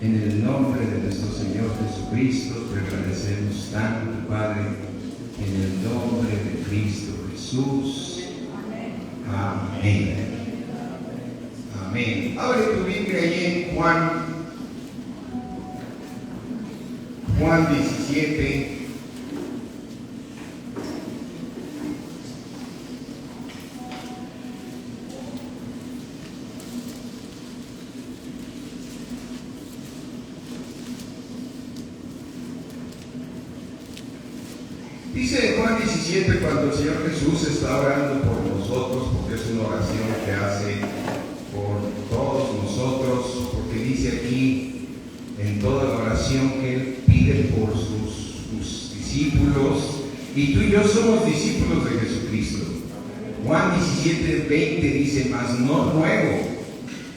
En el nombre de nuestro Señor Jesucristo, te agradecemos tanto, Padre, en el nombre de Cristo Jesús. Amén. Amén. Abre tu Biblia ahí en Juan 17. Dice Juan 17, cuando el Señor Jesús está orando por nosotros, porque es una oración que hace por todos nosotros, porque dice aquí en toda la oración que Él pide por sus discípulos, y tú y yo somos discípulos de Jesucristo. Juan 17, 20 dice, mas no ruego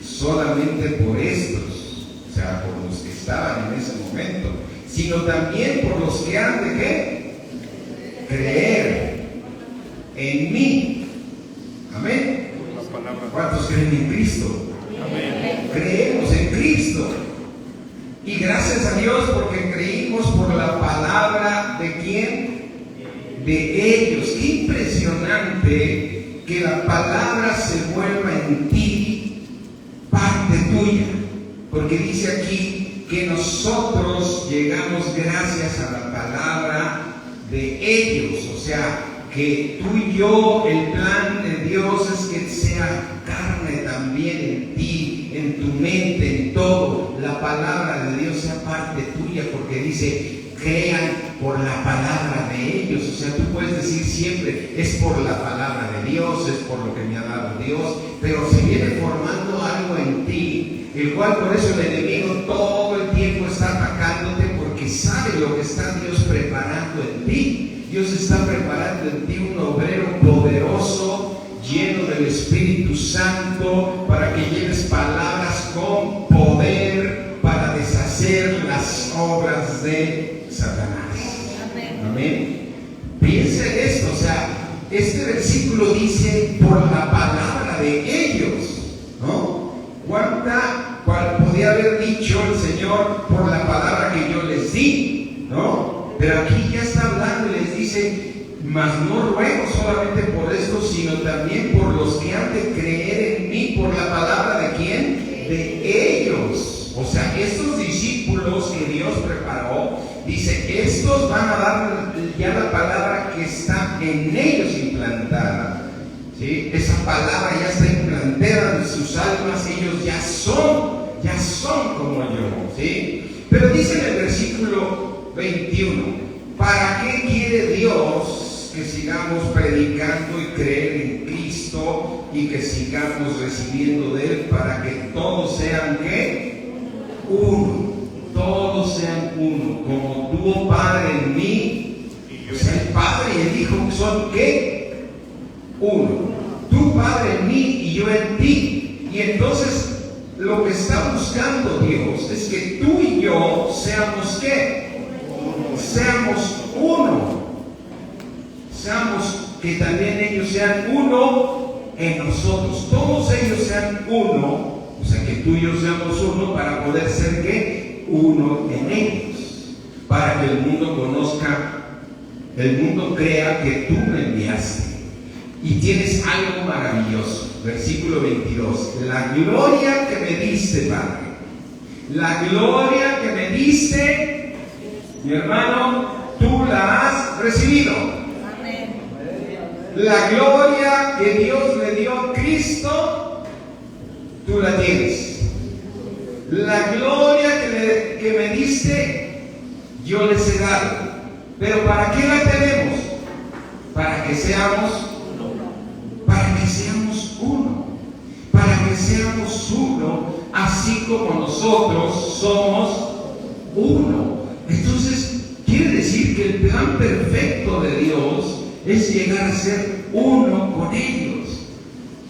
solamente por estos, o sea, por los que estaban en ese momento, sino también por los que han de ¿qué? Creer en mí. Amén. ¿Cuántos creen en Cristo? Amén. Creemos en Cristo. Y gracias a Dios porque creímos por la palabra de ¿quién? De ellos. Qué impresionante que la palabra se vuelva en ti parte tuya. Porque dice aquí que nosotros llegamos gracias a la palabra de ellos, o sea, que tú y yo, el plan de Dios es que sea carne también en ti, en tu mente, en todo, la palabra de Dios sea parte tuya, porque dice, crean por la palabra de ellos, o sea, tú puedes decir siempre, es por la palabra de Dios, es por lo que me ha dado Dios, pero se viene formando algo en ti, el cual por eso el enemigo todo el tiempo está atacándote, porque sabe lo que está Dios preparando en ti. Dios está preparando en ti un obrero poderoso, lleno del Espíritu Santo, para que lleves palabras con poder para deshacer las obras de Satanás. Amén. Piensa en esto, o sea, este versículo dice por la palabra de ellos, ¿no? ¿Cuál podía haber dicho el Señor por la palabra que yo les di? ¿No? Pero aquí ya está hablando y les dice, mas no ruego solamente por esto, sino también por los que han de creer en mí, por la palabra de ¿quién? De ellos. O sea, estos discípulos que Dios preparó, dice, estos van a dar ya la palabra que está en ellos implantada. ¿Sí? Esa palabra ya está implantada en sus almas, ellos ya son como yo, ¿sí? Pero dice en el versículo 21, ¿para qué quiere Dios que sigamos predicando y creer en Cristo y que sigamos recibiendo de Él para que todos sean ¿qué? Uno, todos sean uno, como tú, oh Padre, en mí, o sea, el Padre y el Hijo son ¿qué? Uno. Tú, Padre, en mí y yo en ti. Y entonces lo que está buscando Dios es que tú y yo seamos ¿qué? Seamos uno. Seamos que también ellos sean uno en nosotros. Todos ellos sean uno. O sea, que tú y yo seamos uno para poder ser ¿qué? Uno en ellos. Para que el mundo conozca, el mundo crea que tú me enviaste. Y tienes algo maravilloso. Versículo 22. La gloria que me diste, Padre. La gloria que me diste, mi hermano, tú la has recibido. Amén. La gloria que Dios le dio a Cristo, tú la tienes. La gloria que me diste, yo les he dado. Pero ¿para qué la tenemos? Para que seamos uno, para que seamos uno, así como nosotros somos uno. Entonces, quiere decir que el plan perfecto de Dios es llegar a ser uno con ellos.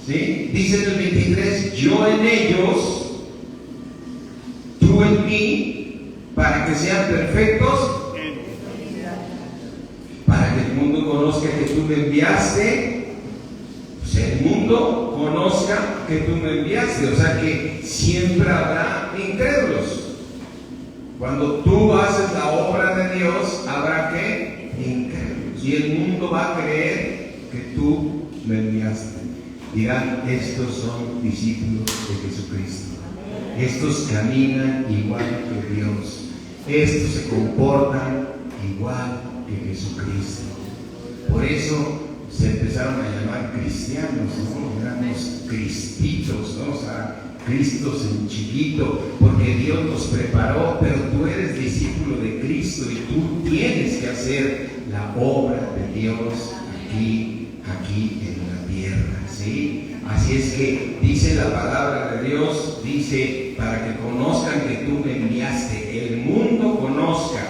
¿Sí? Dice en el 23, yo en ellos, tú en mí, para que sean perfectos, para que el mundo conozca que tú me enviaste. El mundo conozca que tú me enviaste, o sea que siempre habrá incrédulos, Cuando tú haces la obra de Dios, habrá que incrédulos. Y el mundo va a creer que tú me enviaste. Dirán, estos son discípulos de Jesucristo. Estos caminan igual que Dios. Estos se comportan igual que Jesucristo. Por eso se empezaron a llamar cristianos, ¿no? Éramos cristitos, ¿no? O sea, Cristos en chiquito, porque Dios nos preparó, pero tú eres discípulo de Cristo y tú tienes que hacer la obra de Dios aquí en la tierra, ¿sí? Así es que dice la palabra de Dios, dice, para que conozcan que tú me enviaste, el mundo conozca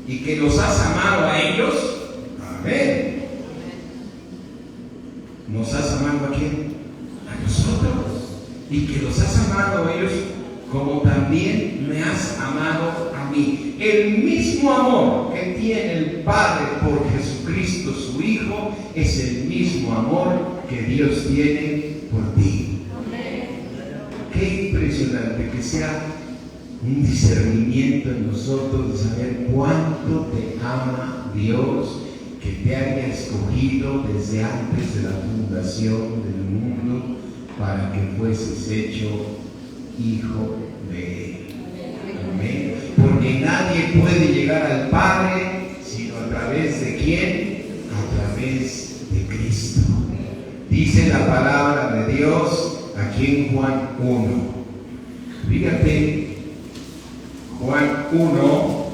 y que los has amado a ellos. Amén. ¿Nos has amado a quién? A nosotros. Y que los has amado a ellos como también me has amado a mí. El mismo amor que tiene el Padre por Jesucristo su Hijo es el mismo amor que Dios tiene por ti. Qué impresionante que sea un discernimiento en nosotros de saber cuánto te ama Dios, que te haya escogido desde antes de la fundación del mundo para que fueses hecho hijo de Él. Amén. Porque nadie puede llegar al Padre sino a través de ¿quién? A través de Cristo. Dice la palabra de Dios aquí en Juan 1. Fíjate, Juan 1.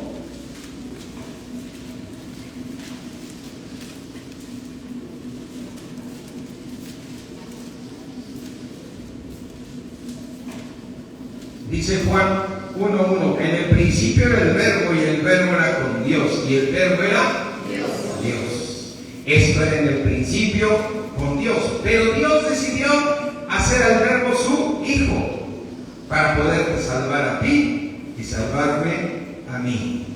Dice Juan 1:1, en el principio era el verbo y el verbo era con Dios y el verbo era Dios. Esto era en el principio con Dios, pero Dios decidió hacer al verbo su hijo para poderte salvar a ti y salvarme a mí.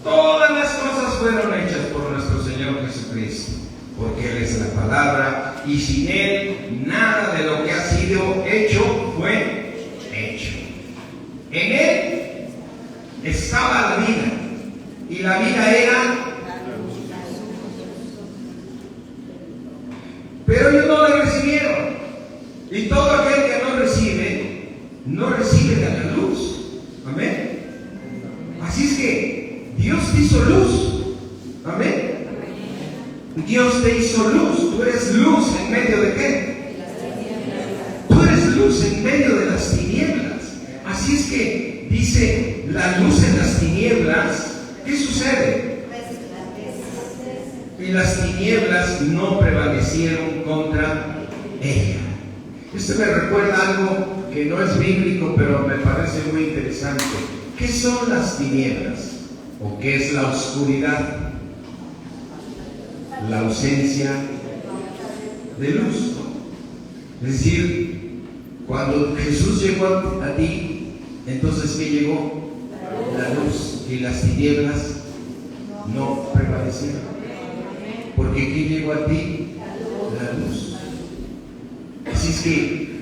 Todas las cosas fueron hechas por nuestro Señor Jesucristo, porque Él es la palabra y sin Él nada de lo que ha sido hecho fue hecho. En Él estaba la vida, y la vida era, pero ellos no la recibieron, y todo aquel que no recibe de la luz. Amén. Así es que Dios te hizo luz. Amén. Dios te hizo luz. Tú eres luz en medio de qué? Tú eres luz en medio de las tinieblas. Así es que dice la luz en las tinieblas. ¿Qué sucede? Y las tinieblas no prevalecieron contra ella. Esto me recuerda algo que no es bíblico, pero me parece muy interesante. ¿Qué son las tinieblas? ¿O qué es la oscuridad? La ausencia de luz, ¿no? Es decir, cuando Jesús llegó a ti, entonces ¿qué llegó? La luz, y las tinieblas no prevalecieron. Porque ¿qué llegó a ti? La luz. Así es que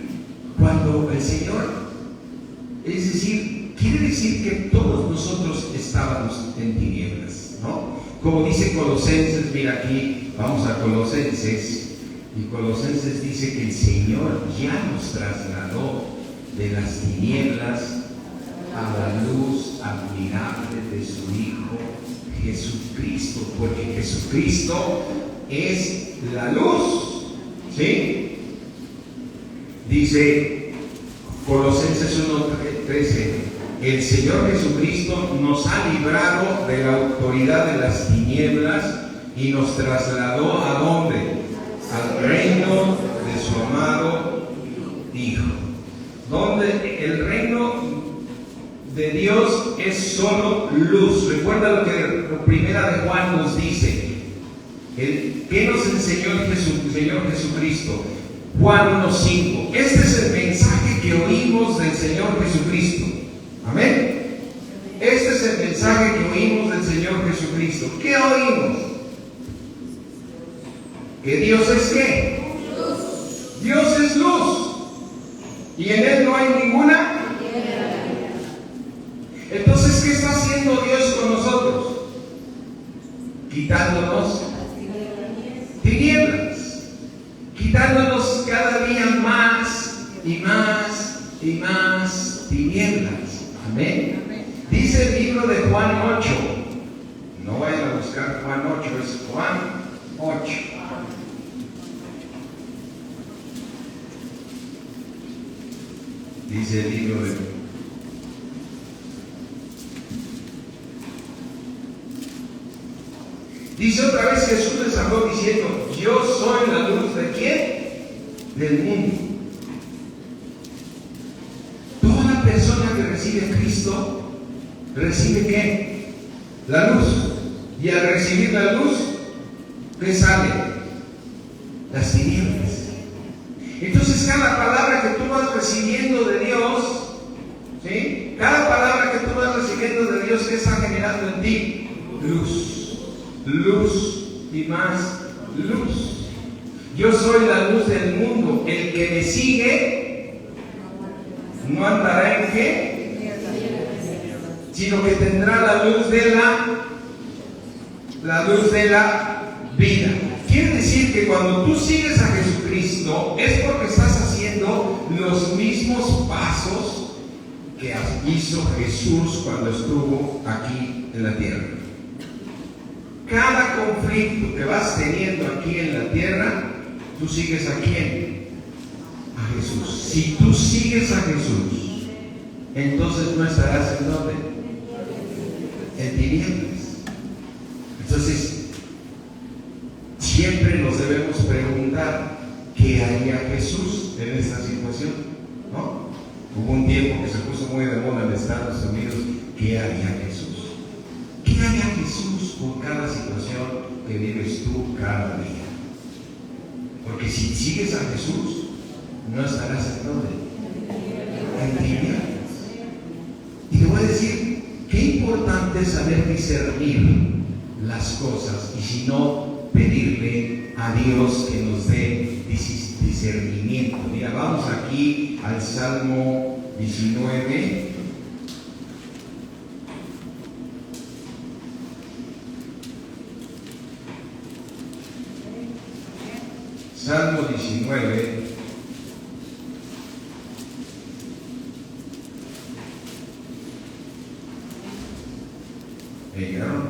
cuando el Señor, es decir, quiere decir que todos nosotros estábamos en tinieblas, ¿no? Como dice Colosenses, mira aquí, vamos a Colosenses, y Colosenses dice que el Señor ya nos trasladó de las tinieblas a la luz admirable de su Hijo Jesucristo, porque Jesucristo es la luz, ¿sí? Dice Colosenses 1:13, el Señor Jesucristo nos ha librado de la autoridad de las tinieblas y nos trasladó ¿a dónde? Al reino de su amado Hijo. Donde el reino de Dios es solo luz. Recuerda lo que la primera de Juan nos dice. ¿Qué nos enseñó el Señor Jesucristo? Juan 1:5. Este es el mensaje que oímos del Señor Jesucristo. Amén. Este es el mensaje que oímos del Señor Jesucristo. ¿Qué oímos? ¿Que Dios es qué? Luz. Dios es luz. Y en Él no hay ninguna. Entonces Entonces, ¿qué está haciendo Dios con nosotros? Quitándonos tinieblas, quitándonos cada día más y más y más tinieblas. Amén. Dice el libro de Juan 8. No vayan a buscar Juan 8, es Juan 8. Dice el libro de Dice otra vez Jesús les habló diciendo: yo soy la luz ¿de quién? Del mundo. Toda persona que recibe a Cristo recibe ¿qué? La luz. Y al recibir la luz, ¿qué sale? Las tinieblas. Entonces cada palabra que tú vas recibiendo de Dios, ¿sí? Cada palabra que tú vas recibiendo de Dios, ¿qué está generando en ti? Luz. Luz y más luz. Yo soy la luz del mundo. El que me sigue no andará en qué, sino que tendrá la luz de la vida. Quiere decir que cuando tú sigues a Jesucristo es porque estás haciendo los mismos pasos que hizo Jesús cuando estuvo aquí en la tierra. Cada conflicto que vas teniendo aquí en la tierra, tú sigues a quién? A Jesús. Si tú sigues a Jesús, entonces no estarás en ¿dónde? En tinieblas. Entonces, siempre nos debemos preguntar: ¿qué haría Jesús en esta situación? ¿No? Hubo un tiempo que se puso muy de moda en Estados Unidos. ¿Qué haría Jesús? ¿Qué haría Jesús con cada situación que vives tú cada día? Porque si sigues a Jesús, no estarás en ¿dónde? En tinieblas. Y te voy a decir, qué importante es saber discernir las cosas, y si no, pedirle a Dios que nos dé discernimiento. Mira, vamos aquí al Salmo 19. Salmo 19. ¿Llegaron?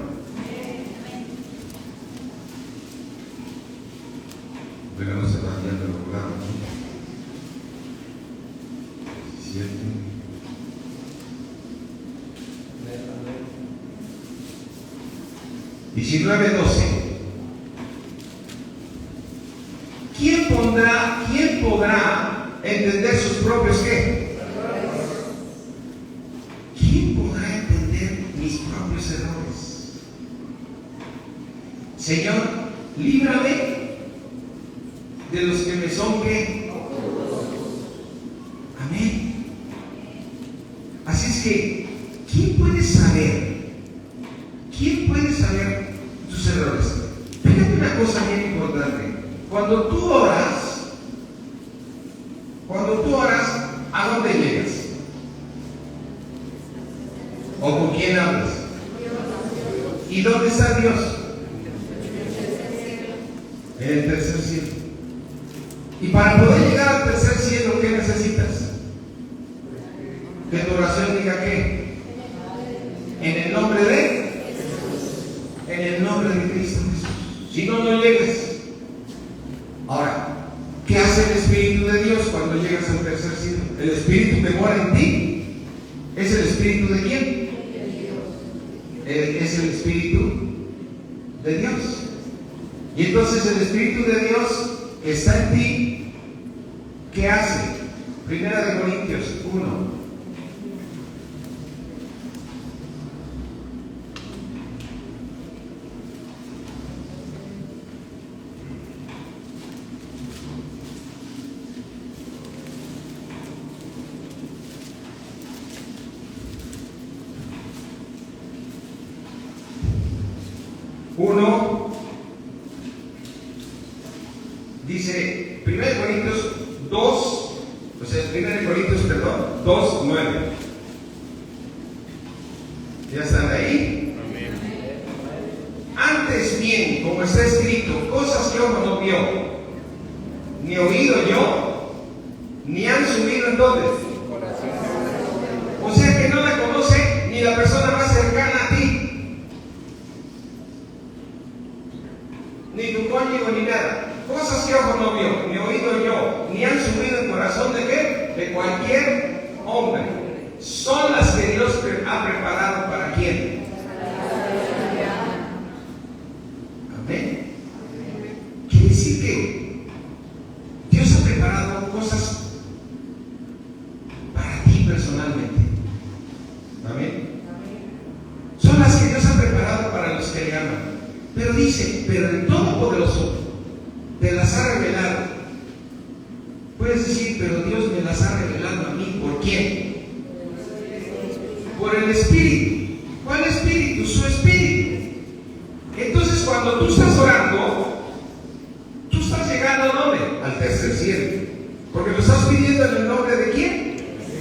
Pero no se va a el programa. 17. (19:12). ¿Quién podrá entender sus propios qué? ¿Quién podrá entender mis propios errores? Señor, líbrame de los que me son ¿qué? Amén. Así es que, ¿quién puede saber? ¿Quién puede saber tus errores? Fíjate una cosa bien importante. Cuando tú oras, ¿a dónde llegas? ¿O con quién hablas? ¿Y dónde está Dios? En el tercer cielo. Y para poder llegar al tercer cielo, ¿qué necesitas? Que tu oración diga ¿qué? En el nombre de Cristo Jesús. Si no, no llegas. Ahora, ¿qué hace el Espíritu de Dios cuando llegas al tercer cielo? El Espíritu que mora en ti es el Espíritu de quién? Es el Espíritu de Dios. Y entonces el Espíritu de Dios que está en ti, ¿qué hace? Primera de Corintios 1. Dice 1 Corintios 2, o sea, 1 Corintios, 2:9. ni nada. Cosas que ojo no vio, ni oído yo, ni han subido el corazón de qué? De cualquier hombre. Son las que Dios ha preparado para quién. Amén. Quiere decir que Dios ha preparado cosas para ti personalmente. Amén. Son las que Dios ha preparado para los que le aman. Pero dice, pero el Todopoderoso te las ha revelado. Puedes decir, pero Dios me las ha revelado a mí. ¿Por quién? Por el Espíritu. ¿Cuál Espíritu? Su Espíritu. Entonces, cuando tú estás orando, tú estás llegando ¿a dónde? Al tercer cielo. Porque lo estás pidiendo en el nombre de quién?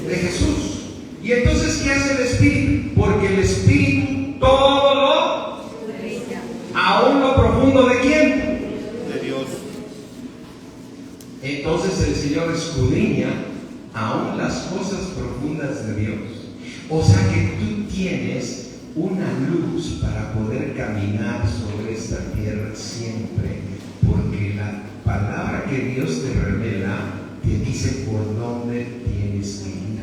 De Jesús. Y entonces, ¿qué hace el Espíritu? Porque el Espíritu todo lo, aún lo profundo de quién? De Dios. Entonces el Señor escudriña aún las cosas profundas de Dios. O sea que tú tienes una luz para poder caminar sobre esta tierra siempre, porque la palabra que Dios te revela te dice por dónde tienes que ir.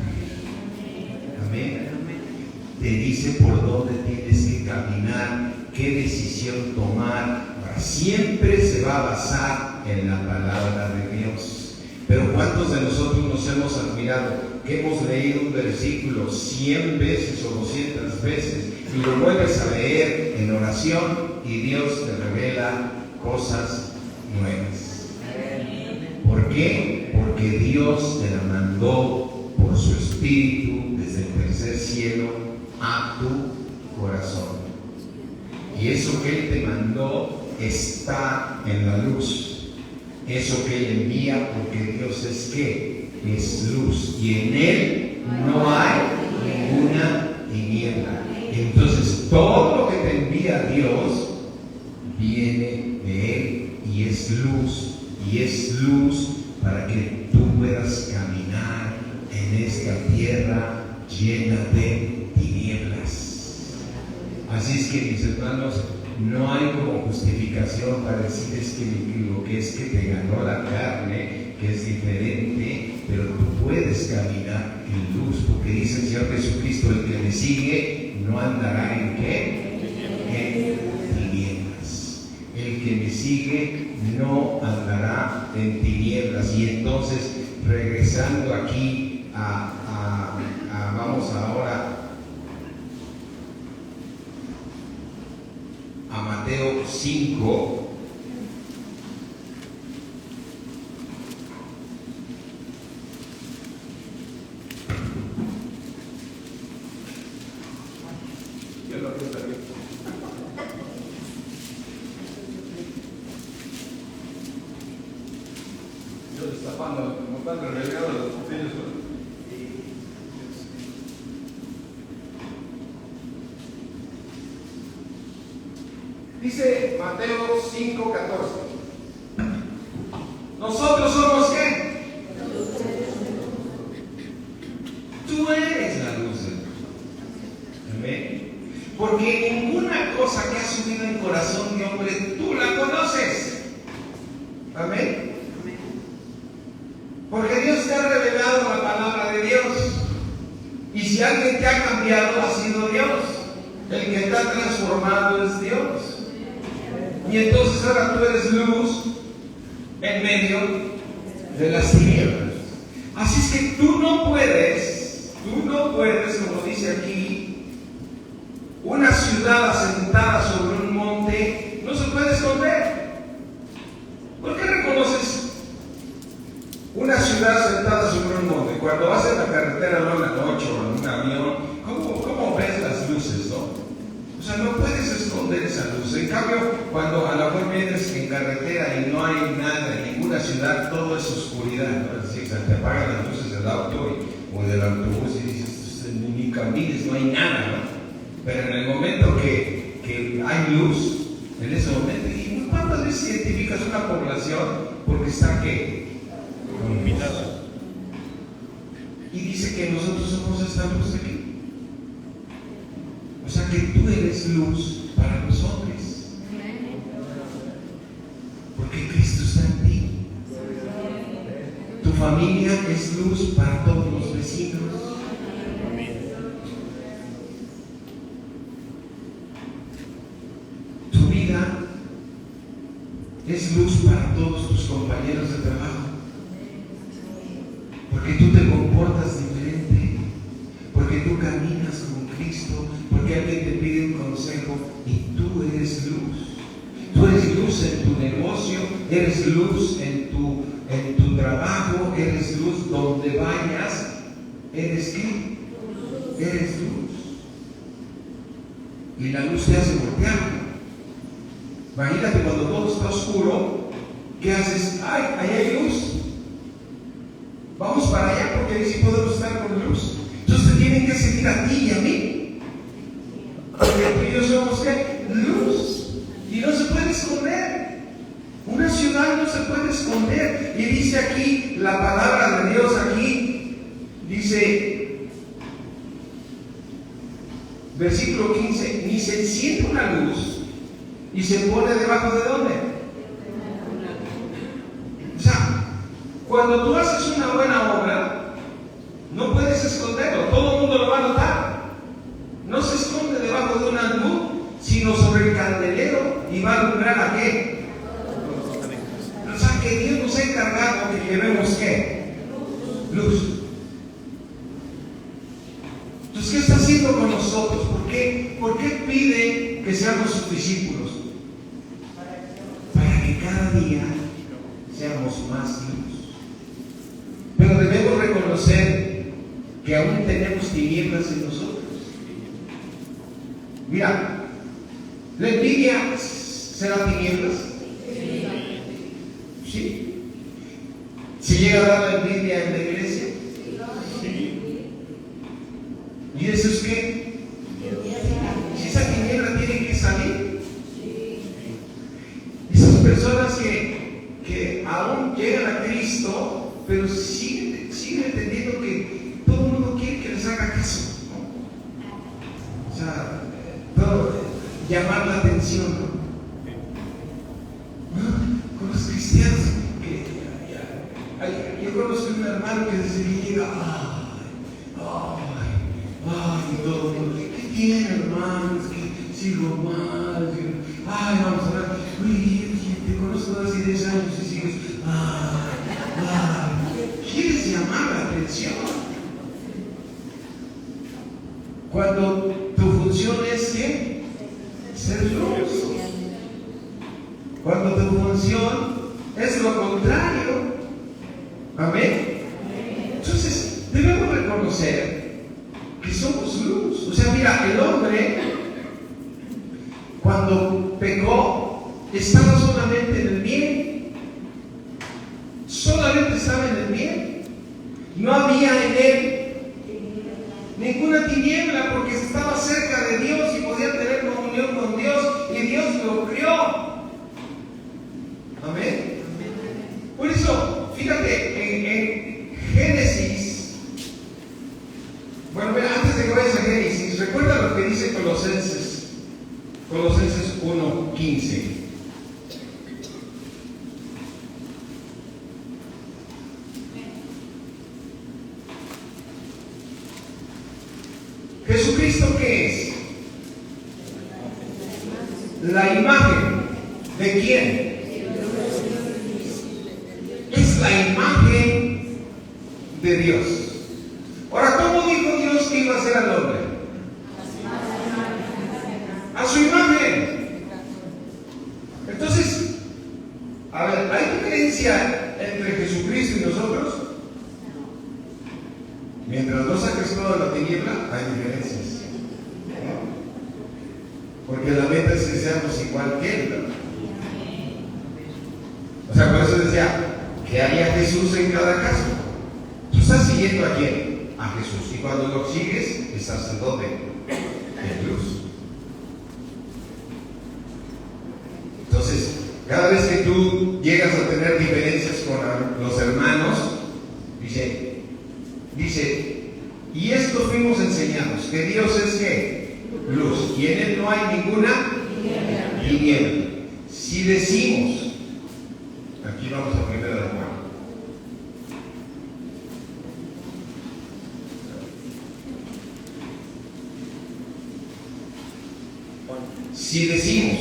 Amén. Te dice por dónde tienes que caminar, qué decisión tomar. Siempre se va a basar en la palabra de Dios. Pero ¿cuántos de nosotros nos hemos admirado que hemos leído un versículo 100 veces o 200 veces y lo vuelves a leer en oración y Dios te revela cosas nuevas? ¿Por qué? Porque Dios te la mandó por su Espíritu desde el tercer cielo a tu corazón. Y eso que Él te mandó está en la luz. Eso que Él envía, porque Dios es ¿qué? Es luz. Y en Él no hay ninguna tiniebla. Entonces, todo lo que te envía Dios viene de Él y es luz. Y es luz para que tú puedas caminar en esta tierra llena de tinieblas. Así es que, mis hermanos, no hay como justificación para decir es que lo que es que te ganó la carne, que es diferente, pero tú puedes caminar en luz, porque dice el Señor Jesucristo, el que me sigue no andará en ¿qué? En tinieblas. El que me sigue no andará en tinieblas. Y entonces, regresando aquí vamos ahora a Mateo 5. Yo destapando, montando el regalo de los cuchillos. Dice Mateo 5:14. Nosotros somos ¿qué? Tú eres la luz del mundo. Amén. Porque ninguna cosa que ha subido en el corazón de hombre tú la conoces. Amén. Porque Dios te ha revelado la palabra de Dios. Y si alguien te ha cambiado, ha sido Dios. El que te ha transformado es Dios. Y entonces ahora tú eres luz en medio de las tinieblas. Así es que tú no puedes, como dice aquí, una ciudad asentada sobre un monte no se puede esconder. ¿Por qué reconoces una ciudad asentada sobre un monte? Cuando vas en la carretera en la noche o en un avión, ¿cómo ves las luces, no? O sea, no puedes esconder esa luz. En cambio, cuando a la mejor vienes en carretera y no hay nada, en ninguna ciudad, todo es oscuridad, ¿no? Es decir, te apagan las luces del auto o del autobús y dices, ni camines, no hay nada, ¿no? Pero en el momento que hay luz, en ese momento, ¿y cuántas veces identificas una población porque está ¿qué? Iluminada? Y dice que nosotros somos esta luz de aquí. O sea que tú eres luz para los hombres. Porque familia es luz para todos los vecinos. Tu vida es luz para todos tus compañeros de trabajo. Porque tú te comportas diferente, porque tú caminas con Cristo, porque alguien te pide un consejo y tú eres luz. Tú eres luz en tu negocio, eres luz en tu trabajo, eres luz donde vayas. ¿Eres qué? Eres luz. Y la luz te hace voltear. Imagínate cuando todo está oscuro, ¿qué haces? ¡Ay, ahí hay luz! Vamos para allá porque ahí sí podemos estar con luz. Entonces te tienen que seguir a ti y a mí. Porque tú y yo somos ¿qué? Luz. Y no se puede esconder. Una ciudad no se puede esconder. Y dice aquí, la palabra de Dios aquí, dice, versículo 15, ni se enciende una luz y se pone debajo de ¿dónde? O sea, cuando tú haces una buena obra, no puedes esconderlo, todo el mundo lo va a notar. No se esconde debajo de una luz, sino sobre el candelero y va a alumbrar ¿a qué? O sea, que Dios nos ha encargado que llevemos ¿qué? Luz. Entonces, ¿qué está haciendo con nosotros? ¿Por qué pide que seamos sus discípulos? Para que cada día seamos más luz. Pero debemos reconocer que aún tenemos tinieblas en nosotros. Mira, ¿la envidia será tinieblas? Sí. ¿Se llega a dar la envidia en la iglesia? Sí. ¿Y eso es qué? Si esa tiniebla tiene que salir. Esas personas que aún llegan a Cristo, pero siguen entendiendo que todo el mundo quiere que les haga caso, ¿no? O sea, llamar la atención, ¿no? Con los cristianos, yo conozco un hermano que desde que llega, todo el mundo, ¿qué tiene, hermano? Es que sigo mal, vamos a ver, te conozco hace 10 años y sigues, quieres llamar la atención. Cuando tu función es ¿qué? Ser luz. Cuando tu función es lo contrario. Amén. Entonces, debemos reconocer que somos luz. O sea, mira, el hombre, cuando pecó, estaba solamente en el bien. Solamente estaba en el bien. No había en él ninguna tiniebla, porque estaba cerca de Dios y podía tener comunión con Dios, y Dios lo crió. Amén. Por eso, fíjate, en Génesis, bueno, mira, antes de que vayas a Génesis, recuerda lo que dice Colosenses 1:15. ¿Jesucristo qué es? La imagen ¿de quién? Es la imagen de Dios. Ahora, ¿cómo dijo Dios que iba a hacer al hombre? A su imagen. Entonces, a ver, ¿hay diferencia entre Jesucristo y nosotros? Mientras no saques toda la tiniebla, hay diferencias, ¿no? Porque la meta es que seamos igual que Él, ¿no? O sea, por eso decía, ¿qué haría Jesús en cada caso? Tú estás siguiendo ¿a quién? A Jesús. Y cuando lo sigues, estás en ¿dónde? En luz. Entonces, cada vez que tú llegas a tener diferencias con los hermanos, dice, y esto fuimos enseñados, que Dios es ¿qué? Luz, y en Él no hay ninguna tiniebla. Si decimos, aquí vamos a 1 de Juan, si decimos,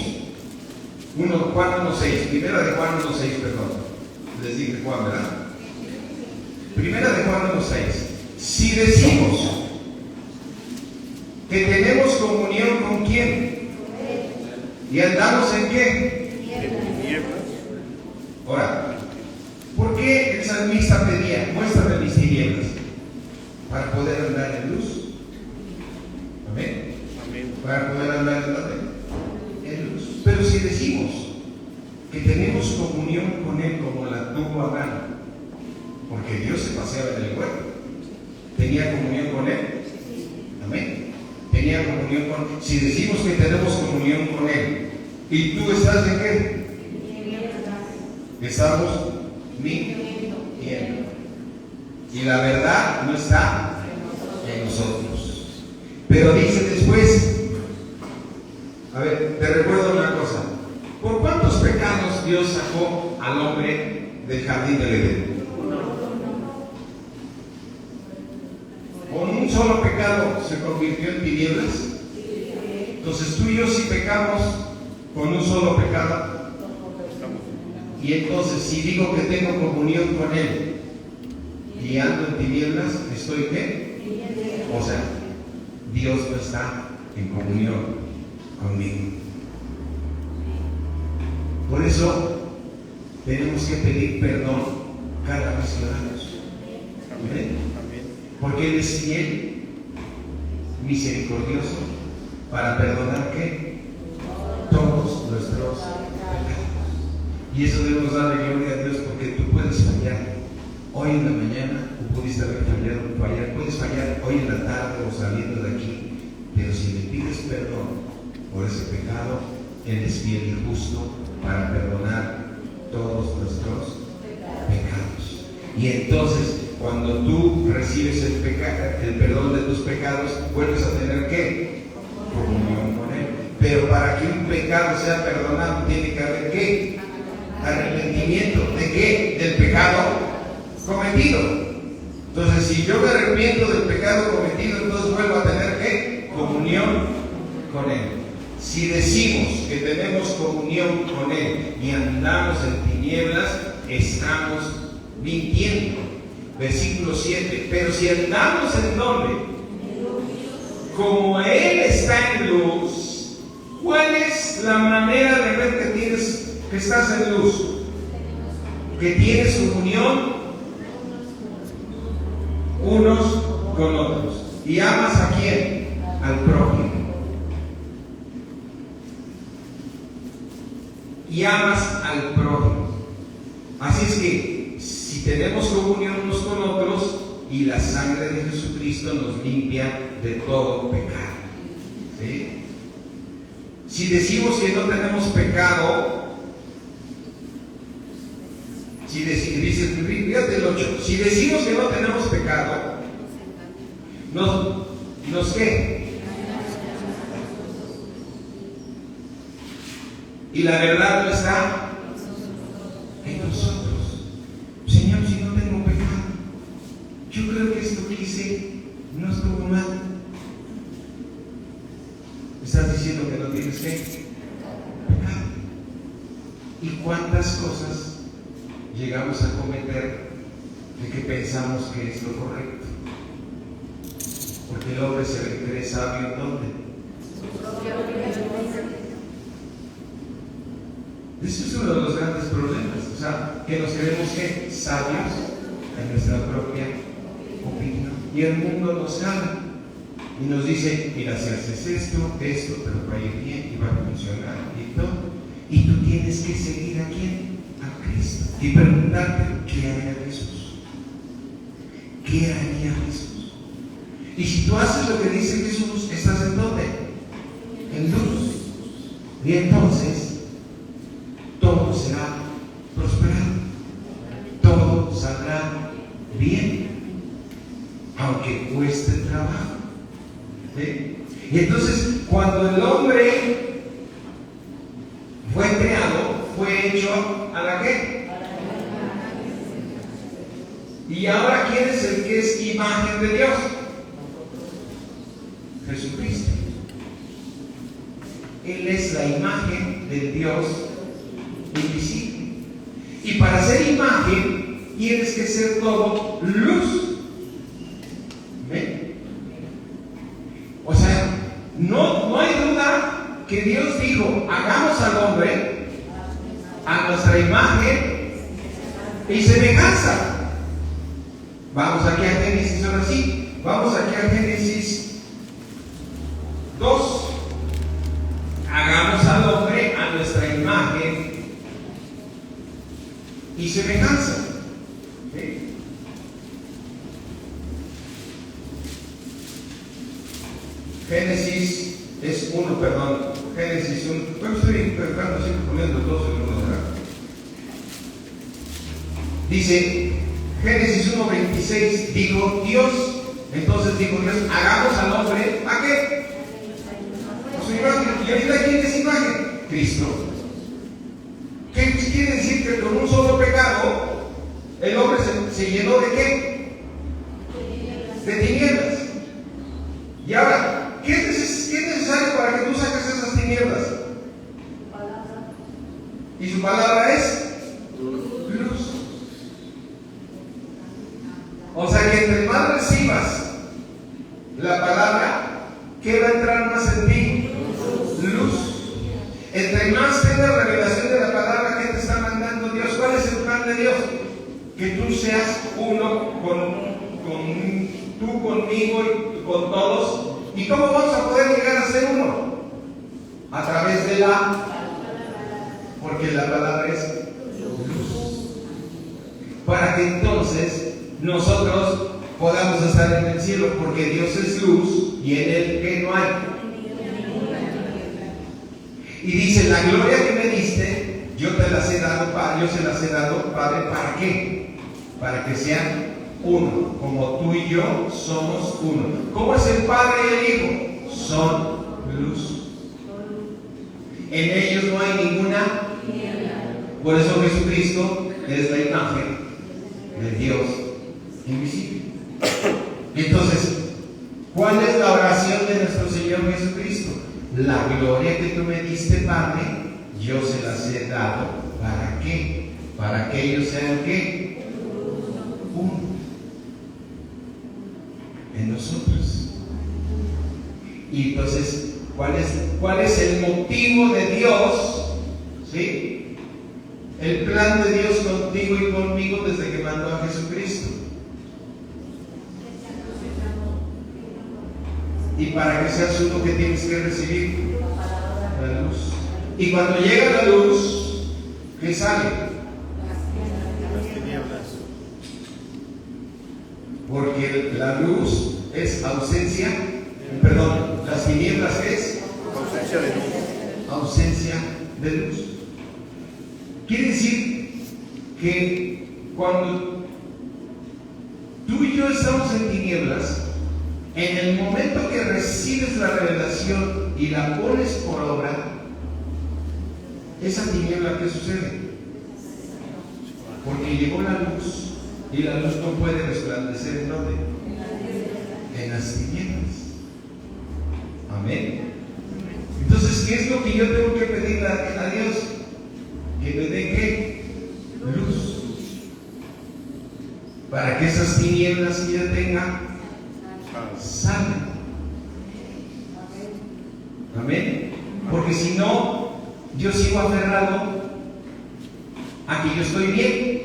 Juan 1.6, primera de Juan 1.6, perdón, les dije Juan, ¿verdad? Primera de Juan 1.6, si decimos que tenemos comunión con quién, y andamos en qué, ahora, ¿por qué el salmista pedía, muéstrame mis tinieblas? Para poder andar en luz. Amén. Para poder andar en luz. Pero si decimos que tenemos comunión con Él como la tuvo Adán, porque Dios se paseaba en el huerto, tenía comunión con Él. Amén. Tenía comunión con Él. Si decimos que tenemos comunión con Él, ¿y tú estás en qué? Estamos mintiendo. Y la verdad no está en nosotros. Pero dice después, a ver, te recuerdo una cosa. ¿Por cuántos pecados Dios sacó al hombre del jardín del Edén? Con un solo pecado se convirtió en tinieblas. Entonces tú y yo, si pecamos con un solo pecado, y entonces si digo que tengo comunión con Él y ando en tinieblas, ¿estoy qué? O sea, Dios no está en comunión conmigo. Por eso tenemos que pedir perdón cada vez que oramos. ¿Amén? Porque Él es fiel, misericordioso, para perdonar ¿qué? Todos nuestros pecados. Y eso debemos darle gloria a Dios, porque tú puedes fallar hoy en la mañana, o pudiste haber fallado, puedes fallar hoy en la tarde o saliendo de aquí, pero si le pides perdón por ese pecado, Él es fiel y justo para perdonar todos nuestros pecados. Y entonces, cuando tú recibes el perdón de tus pecados, vuelves a tener ¿qué? Comunión con Él. Pero para que un pecado sea perdonado, tiene que haber ¿qué? Arrepentimiento. ¿De qué? Del pecado cometido. Entonces, si yo me arrepiento del pecado cometido, entonces vuelvo a tener ¿qué? Comunión con Él. Si decimos que tenemos comunión con Él y andamos en tinieblas, estamos mintiendo. Versículo 7. Pero si andamos en ¿dónde? Como Él está en luz, ¿cuál es la manera de ver que estás en luz? Que tienes comunión unos con otros. ¿Y amas a quién? Al prójimo. Y amas al prójimo. Así es que si tenemos comunión unos con otros, y la sangre de Jesucristo nos limpia de todo pecado. ¿Sí? Si decimos que no tenemos pecado, dice, fíjate el 8, si decimos que no tenemos pecado, ¿nos qué? Y la verdad no está en nosotros. Señor, si no tengo pecado, yo creo que esto que hice no estuvo mal. Estás diciendo que no tienes ¿qué? Pecado. ¿Y cuántas cosas llegamos a cometer de que pensamos que es lo correcto? Porque el hombre se cree sabio ¿en dónde? Ese es uno de los grandes problemas, o sea, que nos creemos que sabios en nuestra propia opinión, y el mundo nos jala y nos dice, mira, si haces esto, pero va a ir bien y va a funcionar y todo, y tú tienes que seguir a quién, a Cristo, y preguntarte, ¿qué haría Jesús? ¿Qué haría Jesús? Y si tú haces lo que dice Jesús, ¿estás en dónde? En luz. Y entonces todo será prosperado, todo saldrá bien, aunque cueste trabajo. ¿Sí? Y entonces, cuando el hombre fue creado, fue hecho ¿a la qué? Y ahora, ¿quién es el que es imagen de Dios? Jesucristo. Él es la imagen del Dios invisible. Y para ser imagen, tienes que ser todo luz. ¿Ven? O sea, no hay duda que Dios dijo, hagamos al hombre a nuestra imagen y semejanza. Vamos aquí a Génesis, ahora sí. Vamos aquí a Génesis 2. Hagamos al hombre a nuestra imagen y semejanza. ¿Sí? Génesis es 1, perdón. Génesis 1. Bueno, estoy intentando siempre poniendo dos en uno, ¿verdad? Dice Génesis 1:26, dijo Dios, entonces dijo Dios, hagamos al hombre, ¿a qué? A su imagen. ¿Y ahorita quién es imagen? Cristo. ¿Qué quiere decir? Que con un solo pecado el hombre se llenó de ¿qué? De tinieblas. Y ahora, ¿qué es necesario para que tú saques esas tinieblas? Y su palabra es luz. O sea que entre más recibas la palabra, ¿qué va a entrar más en ti? Luz. Entre más tengas revelación de la palabra que te está mandando Dios, ¿cuál es el plan de Dios? Que tú seas uno tú conmigo y con todos. ¿Y cómo vamos a poder llegar a ser uno? A través de porque la palabra es luz. Para que entonces nosotros podamos estar en el cielo, porque Dios es luz y en Él que no hay. Y dice, la gloria que me diste, yo te las he dado, yo se las he dado, Padre, ¿para qué? Para que sean uno, como tú y yo somos uno. ¿Cómo es el Padre y el Hijo? Son luz. En ellos no hay ninguna. Por eso Jesucristo es la imagen de Dios invisible. Entonces, ¿cuál es la oración de nuestro Señor Jesucristo? La gloria que tú me diste, Padre, yo se las he dado. ¿Para qué? Para que ellos sean ¿qué? Uno en nosotros. Y entonces, ¿cuál es el motivo de Dios? ¿Sí? El plan de Dios contigo y conmigo desde que mandó a Jesucristo. Y para que seas uno, que tienes que recibir la luz. Y cuando llega la luz, ¿qué sale? Las tinieblas. Porque la luz es ausencia, perdón, las tinieblas es Ausencia de luz. ausencia de luz. Quiere decir que cuando tú y yo estamos en tinieblas, en el momento que recibes la revelación y la pones por obra, esa tiniebla, ¿qué sucede? Porque llegó la luz y la luz no puede resplandecer en donde, en las tinieblas. Amén. Entonces, ¿qué es lo que yo tengo que pedirle a Dios? Que me dé ¿qué? Luz, para que esas tinieblas que yo tenga salgan. Amén. Porque si no, yo sigo aferrado a que yo estoy bien.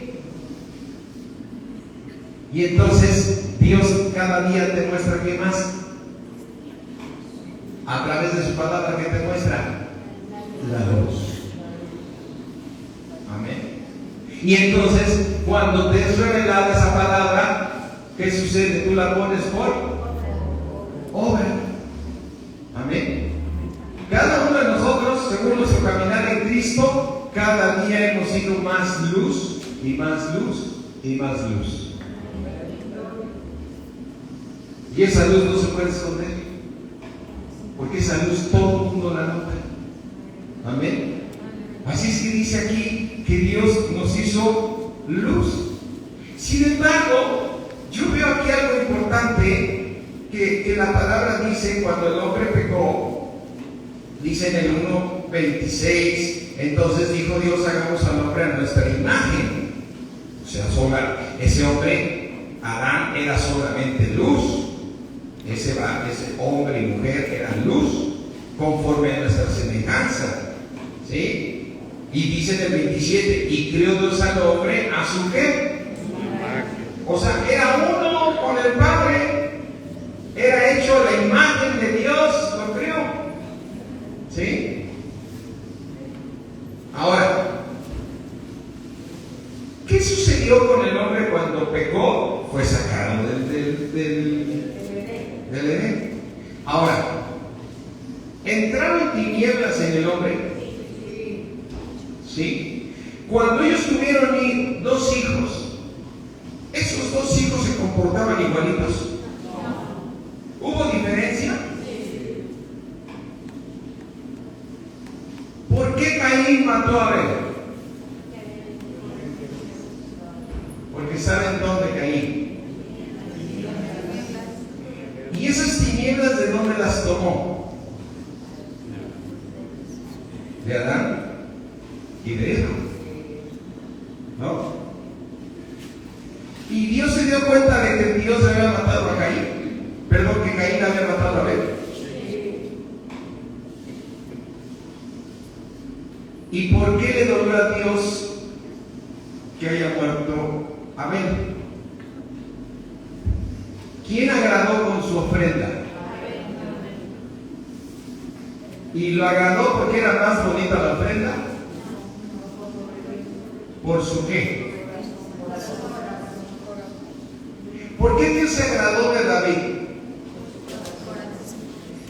Y entonces Dios cada día te muestra ¿qué más? A través de su palabra, que te muestra la luz. Amén. Y entonces, cuando te es revelada esa palabra, ¿qué sucede? Tú la pones por obra. Amén. Cada uno de nosotros, según nuestro caminar en Cristo, cada día hemos sido más luz y más luz y más luz. Y esa luz no se puede esconder, porque esa luz todo el mundo la nota. Amén. Así es que dice aquí que Dios nos hizo luz. Sin embargo, yo veo aquí algo importante que la palabra dice: cuando el hombre pecó, Dice en el 1:26, entonces dijo Dios, hagamos al hombre a nuestra imagen. O sea, ese hombre, Adán, era solamente luz. Ese hombre y mujer eran luz, conforme a nuestra semejanza. ¿Sí? Y dice en el 27, y creó Dios al hombre a su ¿qué? O sea, era uno con el Padre, era hecho a la imagen de Dios, lo creó. ¿Sí? Ahora, ¿qué sucedió con el hombre cuando pecó? Fue sacado del Edén. Ahora, ¿entraron tinieblas en el hombre? ¿Sí? Cuando ellos tuvieron 2 hijos, ¿esos 2 hijos se comportaban igualitos? ¿Hubo diferencia? ¿Por qué Caín mató a Abel? Porque ¿saben dónde Caín? ¿Y esas tinieblas de dónde las tomó? De Adán y de Eva, ¿no? Y Dios se dio cuenta de que Dios había matado a Caín, perdón, que Caín había matado a Abel. ¿Y por qué le dolió a Dios que haya muerto Abel? ¿Quién agradó con su ofrenda? ¿Y lo agradó porque era más bonita la ofrenda? ¿Por su qué? ¿Por qué Dios se agradó de David?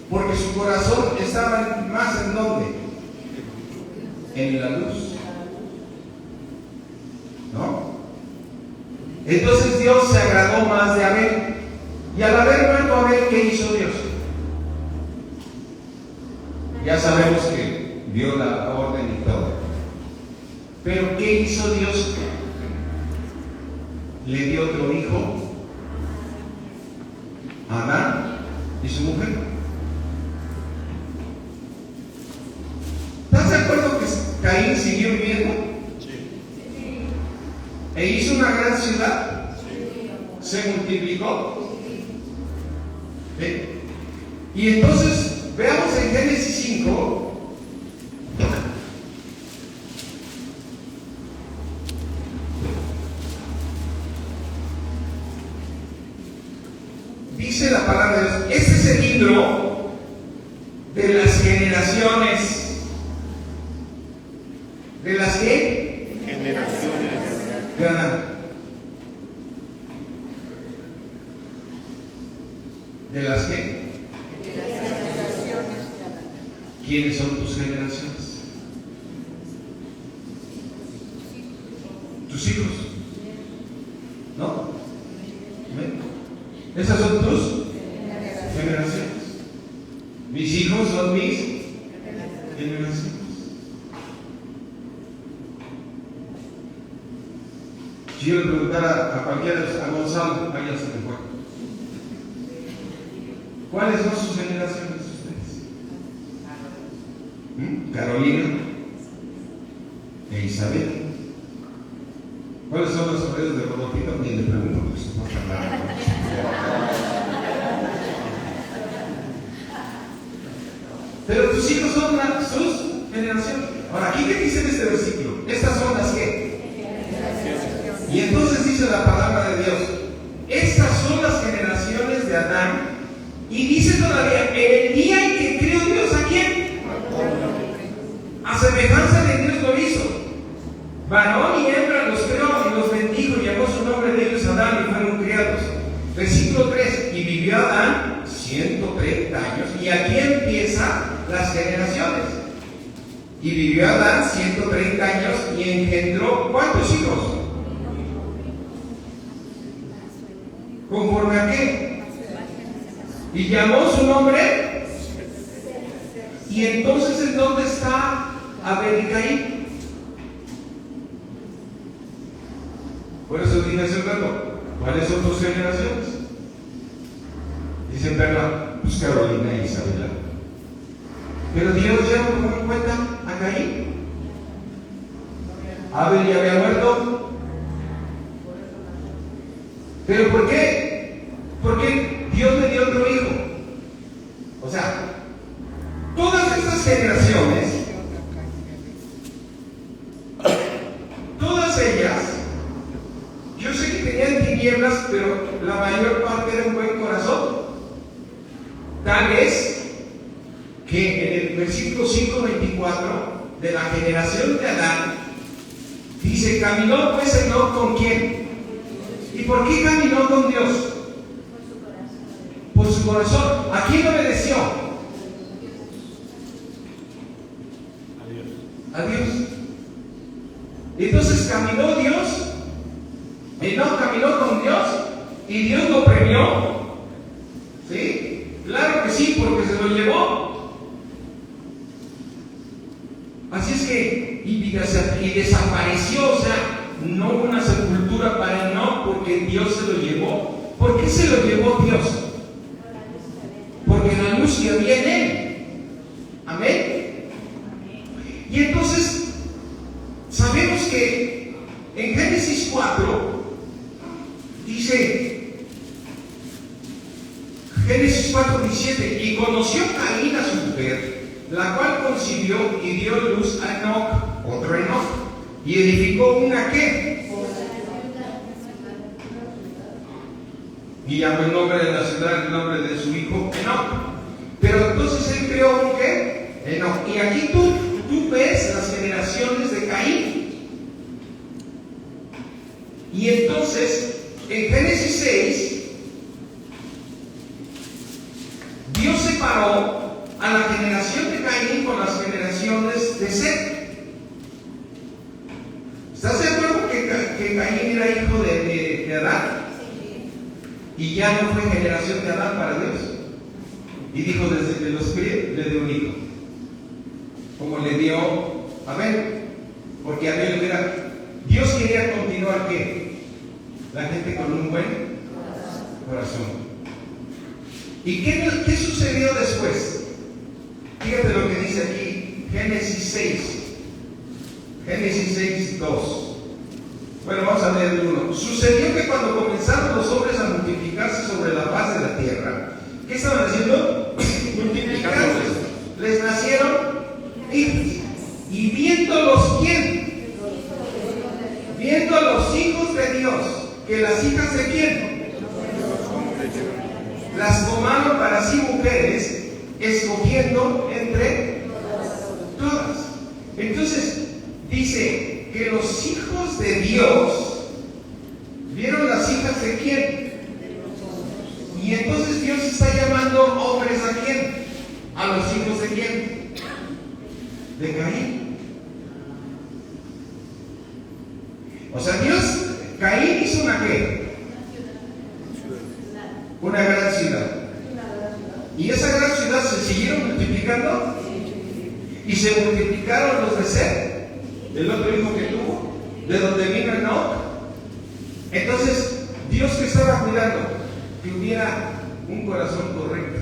Porque su corazón estaba más en ¿dónde? En la luz, ¿no? Entonces Dios se agradó más de Abel. Y al haber muerto Abel, ¿qué hizo Dios? Ya sabemos que dio la orden y todo. Pero ¿qué hizo Dios? Le dio otro hijo, Adán y su mujer. ¿Estás de acuerdo que Caín siguió viviendo? Sí. E hizo una gran ciudad. Se multiplicó. ¿Sí? Y entonces, veamos en Génesis 5. Dice la palabra de Dios. Este es el libro de las generaciones. ¿De las qué? Generaciones. De Adán. ¿De las qué? ¿Quiénes son tus generaciones? Tus hijos. ¿No? Esas son tus generaciones. Mis hijos son mis generaciones. Si yo le preguntara a cualquiera, a Gonzalo, allá se me fue. ¿Cuáles son sus generaciones ustedes? Carolina e Isabel. ¿Cuáles son los sobrinos de Rodolfito? Ni le pregunto porque se puede hablar. Pero tus hijos son sus generaciones. Ahora, ¿aquí qué dice en este versículo? Estas son las que. Y entonces dice la palabra de Dios: estas son las generaciones de Adán. Y dice todavía, en el día en que creó Dios a quién, a semejanza de Dios lo hizo, varón y hembra los creó y los bendijo y llamó su nombre de ellos Adán y fueron criados. Versículo 3, y vivió Adán 130 años. Y aquí empieza las generaciones. Y vivió Adán 130 años y engendró ¿cuántos hijos? ¿Conforme a qué? Y llamó su nombre. Y entonces, ¿en dónde está Abel y Caín? Por eso dije hace un rato, ¿cuáles son tus generaciones? Dicen, Perla, pues Carolina y Isabela. Pero Dios ya no tomó en cuenta a Caín. Abel ya había muerto. ¿Pero por qué? Porque Dios le dio otro hijo. O sea, todas estas generaciones, todas ellas, yo sé que tenían tinieblas, pero la mayor parte era un buen corazón. Tal vez que en el versículo 5:24 de la generación de Adán dice: caminó pues Enoc ¿con quién? ¿Y por qué caminó con Dios? Por su corazón. ¿A quién obedeció? A Dios. Entonces caminó Dios, Enoc caminó con Dios y Dios lo premió. ¿Sí? Claro que sí, porque se lo llevó. Así es que, y desapareció, o sea, no hubo una sepultura para Enoc porque Dios se lo llevó. ¿Por qué se lo llevó Dios? Porque la luz que había en él. Amén. Y entonces, sabemos que en Génesis 4, dice, Génesis 4:17, y conoció Caín a su mujer, la cual concibió y dio luz a Enoc, otro Enoc, y edificó una ¿qué? Y llamó el nombre de la ciudad, el nombre de su hijo Enoc. Pero entonces él creó un ¿qué? Enoc. Y aquí tú ves las generaciones de Caín. Y entonces, en Génesis 6, Dios separó a la generación de Caín con las generaciones de Set. ¿Estás de acuerdo que Caín era hijo de Adán? Y ya no fue generación de Adán para Dios. Y dijo: desde que los crié, le dio un hijo. Como le dio a Abel. Porque Abel hubiera. Dios quería continuar ¿qué? La gente con un buen corazón. ¿Y qué sucedió después? Fíjate lo que dice aquí, Génesis 6. Génesis 6:2. Bueno, vamos a leer el 1. Sucedió que cuando comenzaron los hombres a multiplicarse sobre la faz de la tierra, ¿qué estaban haciendo? Multiplicarse. Les nacieron hijos. ¿Y viéndolos quién? Viendo a los hijos de Dios, que las hijas de quién? Las tomaron para sí mujeres, escogiendo entre todas. Entonces, dice que los hijos de Dios vieron las hijas de quién. Y entonces Dios está llamando hombres ¿a quién? A los hijos de quién? De Caín. O sea, Caín hizo una ¿qué? Una gran ciudad. Y esa gran ciudad se siguieron multiplicando. Y se multiplicaron los de Set, el otro hijo que tuvo, de donde vino Enoc. Entonces, Dios que estaba cuidando que hubiera un corazón correcto.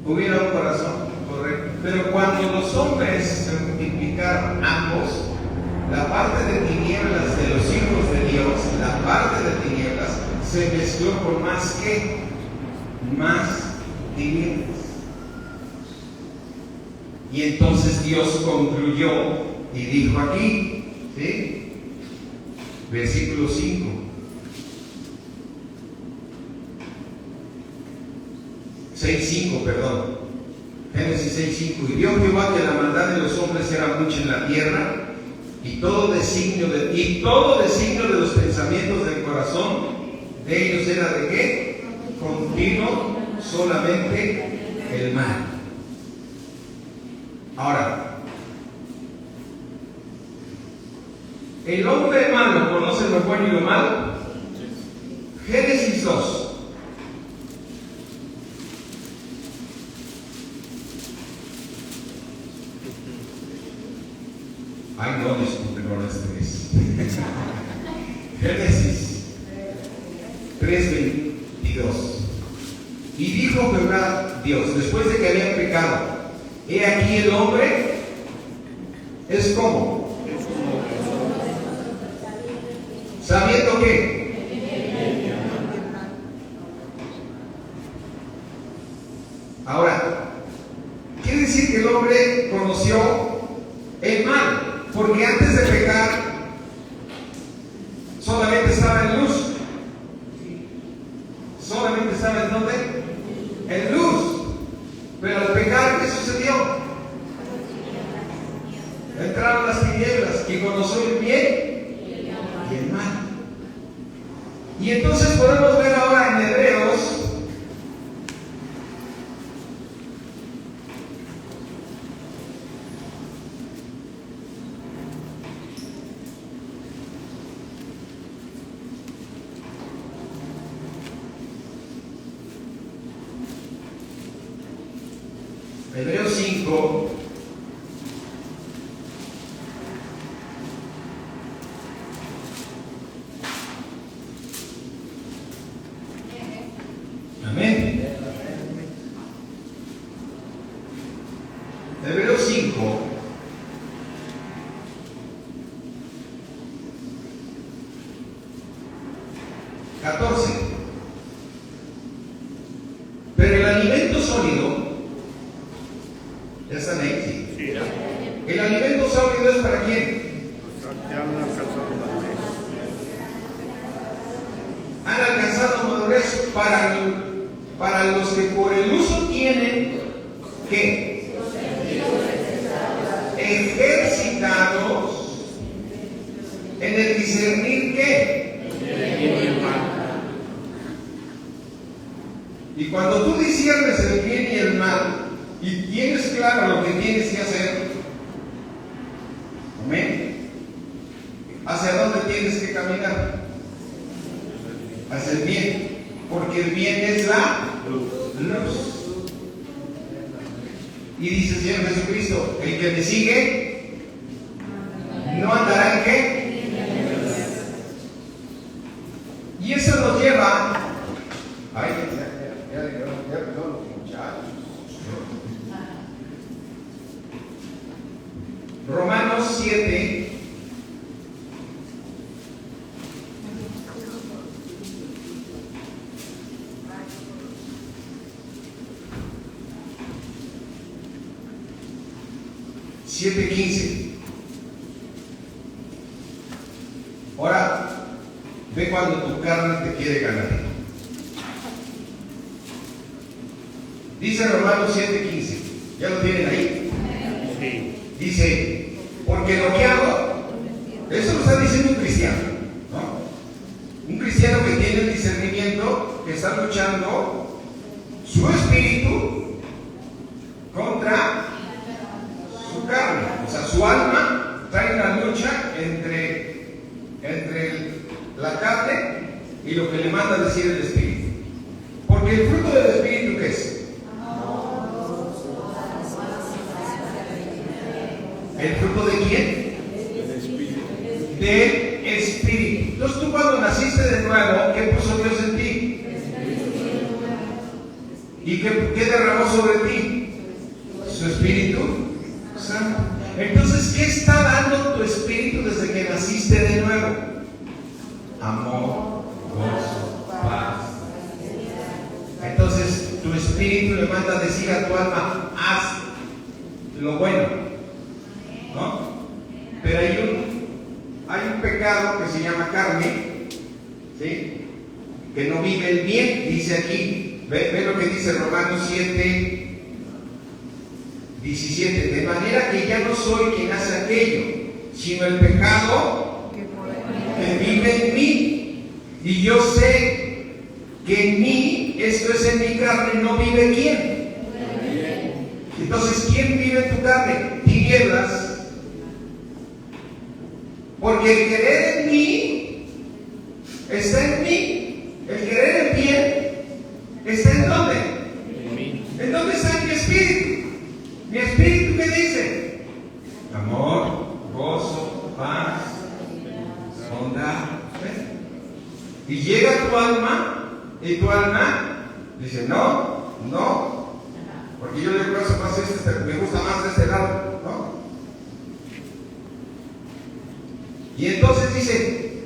Hubiera un corazón correcto. Pero cuando los hombres se multiplicaron ambos, la parte de tinieblas de los hijos de Dios, la parte de tinieblas, se mezcló con más que más tinieblas. Y entonces Dios concluyó y dijo aquí, ¿sí? Versículo 5. Génesis 6:5. Y vio Jehová que la maldad de los hombres era mucha en la tierra, y todo designio de los pensamientos del corazón de ellos era ¿de qué? Continuo solamente el mal. Ahora, ¿el hombre malo conoce lo bueno y lo malo? Génesis 2. Ay, no, disculpe, no es 3. Génesis 3:22. Y dijo Jehová Dios, después de que habían pecado. He aquí el hombre es como, sabiendo que ahora, quiere decir que el hombre conoció el mal, porque antes de pecar solamente estaba en luz. Solamente estaba en ¿dónde? En luz. Pero al pecar, ¿qué sucedió? Entraron las tinieblas y conoció el bien y el mal. Y entonces podemos ver ahora en Hebreos Hebreos 5, amén. Hebreos 5, pero el alimento sólido, ¿ya están ahí? Sí, ya. El alimento sólido es para quién? Ya han alcanzado la Han alcanzado madurez para los que por el uso tienen ¿qué? Ejercitados en el discernir ¿qué? Y cuando tú disciernes el bien y el mal y tienes claro lo que tienes que hacer, amén, ¿hacia dónde tienes que caminar? Hacia el bien, porque el bien es la luz. Y dice el Señor Jesucristo, el que me sigue no andará en qué. Y eso nos lleva, ay, ya perdón los muchachos. Romanos 7, siete 15. Ahora, ve cuando tu carne te quiere ganar. Dice Romanos 7:15. ¿Ya lo tienen ahí? Sí. Dice, porque lo que hago, eso lo está diciendo un cristiano, ¿no? Un cristiano que tiene el discernimiento, que está luchando su espíritu contra su carne. O sea, su alma trae una lucha entre la carne y lo que le manda a decir el espíritu. Porque el fruto del espíritu, ¿qué es? ¿El fruto de quién? Del Espíritu. Entonces tú cuando naciste de nuevo, ¿qué puso Dios en ti? ¿Y qué derramó sobre ti? Su Espíritu Santo. Entonces, ¿qué está dando tu espíritu desde que naciste de nuevo? Amor, gozo, paz. Entonces tu espíritu le manda a decir a tu alma, haz lo bueno, ¿no? Pero hay un pecado que se llama carne, ¿sí? Que no vive el bien, dice aquí. Ve lo que dice Romanos 7, 17. De manera que ya no soy quien hace aquello, sino el pecado que vive en mí. Y yo sé que en mí, esto es en mi carne, no vive quién. Entonces, ¿quién vive en tu carne? Tinieblas. Porque el querer en mí está en mí. El querer en bien está en dónde. ¿En dónde está mi espíritu? Mi espíritu, ¿qué dice? Amor, gozo, paz, bondad. Y llega tu alma y tu alma dice no, no, Porque yo le digo, más me gusta más de este lado, ¿no? Y entonces dice,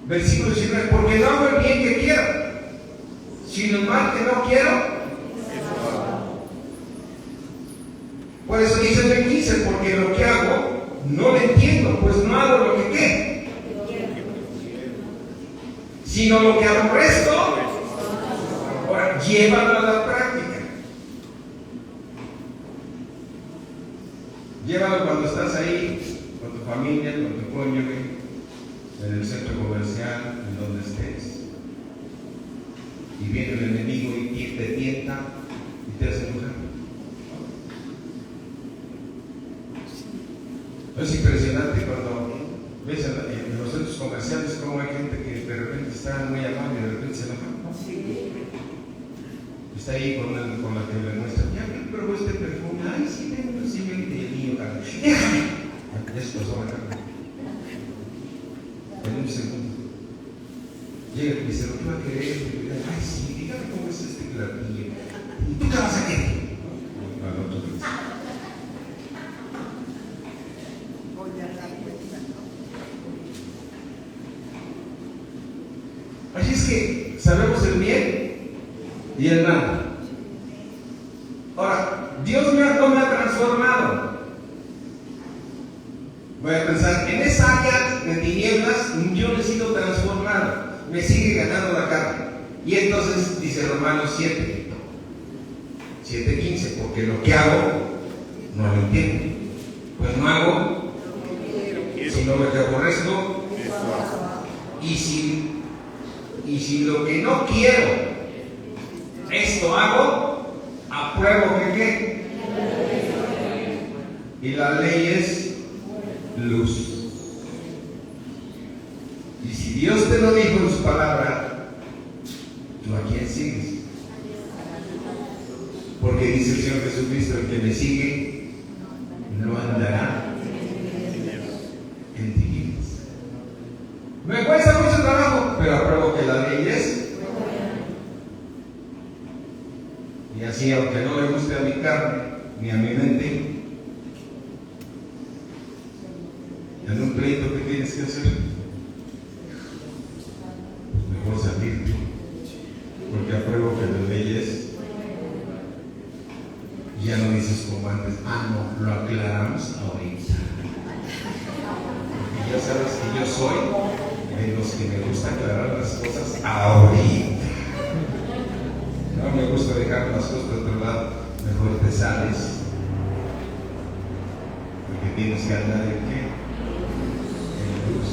versículo 19, porque no hago el bien que quiero, sino el mal que no quiero. Por eso dice el 15, porque lo que hago no lo entiendo, pues no hago lo que ¿qué? Sino lo que aborrezco, ahora llévalo a la práctica. Llévalo cuando estás ahí, con tu familia, con tu cónyuge, en el centro comercial, en donde estés. Y viene el enemigo y te tienta y te hace enojar. Es impresionante cuando ves en los centros comerciales cómo hay gente que de repente está muy amable y de repente se enoja. Está ahí con la que le muestra, ya me probó este perfume, ay sí, tengo un siguiente y el mío, déjame. Ya se pasó la carne. En un segundo. Llega y dice, lo que va a querer, ay sí, dígame cómo es este platillo. ¿Y tú qué vas a querer? Al otro día. Así es que sabemos el bien y el mal. Ahora, Dios no me ha transformado. Voy a pensar, en esa área de tinieblas yo no he sido transformado, me sigue ganando la carne. Y entonces dice Romanos 7:15, porque lo que hago no lo entiendo, pues no hago sino lo que aborrezco. Y si lo que no quiero, esto hago, apruebo que ¿qué? Y la ley es luz. Y si Dios te lo dijo en su palabra, ¿tú a quién sigues? Porque dice el Señor Jesucristo, el que me sigue no andará en tinieblas. Me cuesta mucho trabajo, pero apruebo que la ley es. Y así, aunque no le guste a mi carne ni a mi mente, en un pleito, ¿qué tienes que hacer? Mejor salirte, porque apruebo que las leyes. Ya no dices como antes, no, lo aclaramos ahorita. Porque ya sabes que yo soy de los que me gusta aclarar las cosas ahorita. No me gusta dejar las cosas de otro lado, mejor te sales. Porque tienes que andar en qué? En luz.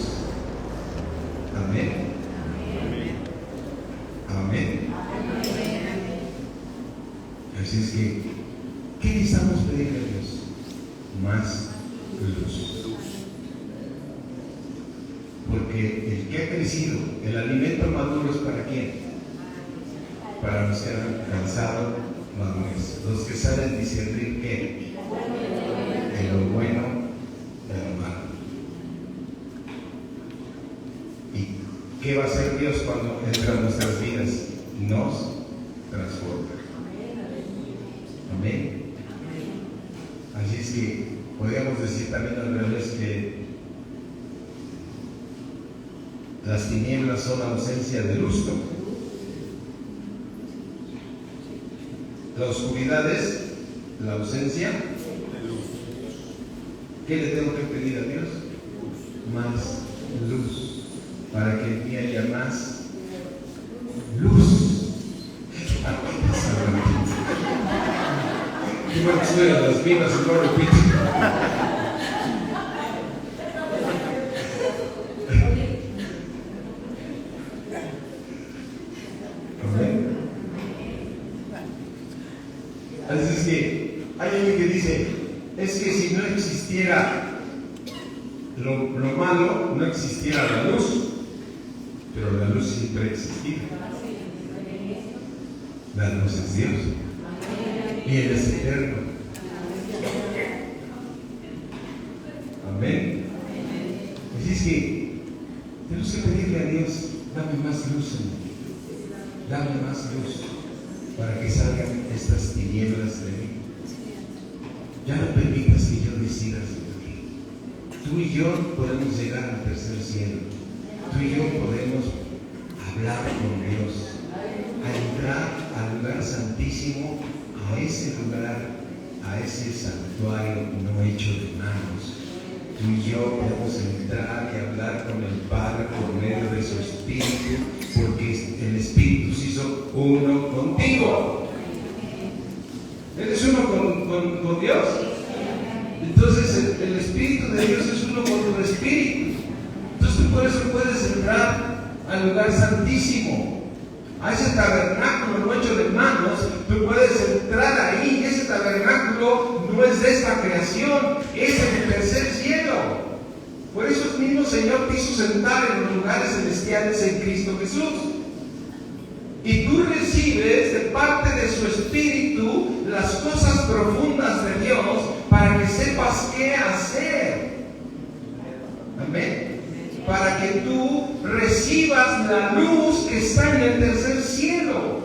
Amén. Amén. Así es que, ¿qué necesitamos pedirle a Dios? Más luz. Porque el que ha crecido, el alimento maduro es para quién? Para los que han alcanzado madurez, los que saben discernir qué, de lo bueno de lo malo. ¿Y qué va a hacer Dios cuando entra en nuestras vidas? Nos transforma. Amén. Así es que podríamos decir también al revés que las tinieblas son ausencia de luz, ¿no? La oscuridad es la ausencia de luz. ¿Qué le tengo que pedir a Dios? Más luz, para que en mí haya más luz. You want to swear on las vidas y no repite. Así es que hay alguien que dice, es que si no existiera lo malo, no existiera la luz, pero la luz siempre ha existido. La luz es Dios y Él es eterno. Amén. Así es que tenemos que pedirle a Dios, dame más luz en mí, dame más luz. para que salgan estas tinieblas de mí. Ya no permitas que yo decida, Señor. Tú y yo podemos llegar al tercer cielo. Tú y yo podemos hablar con Dios, a entrar al lugar santísimo, a ese lugar, a ese santuario no hecho de manos. Tú y yo podemos entrar y hablar con el Padre por medio de su Espíritu, porque el Espíritu se hizo uno contigo. ¿Eres uno con Dios? Entonces el Espíritu de Dios es uno con tu Espíritu. Entonces tú por eso puedes entrar al lugar santísimo, a ese tabernáculo no hecho de manos. Tú puedes entrar ahí. Ese tabernáculo no es de esta creación, es el tercer cielo. Por eso el mismo Señor te hizo sentar en los lugares celestiales en Cristo Jesús. Y tú recibes de parte de su Espíritu las cosas profundas de Dios para que sepas qué hacer. Amén. Para que tú recibas la luz que está en el tercer cielo.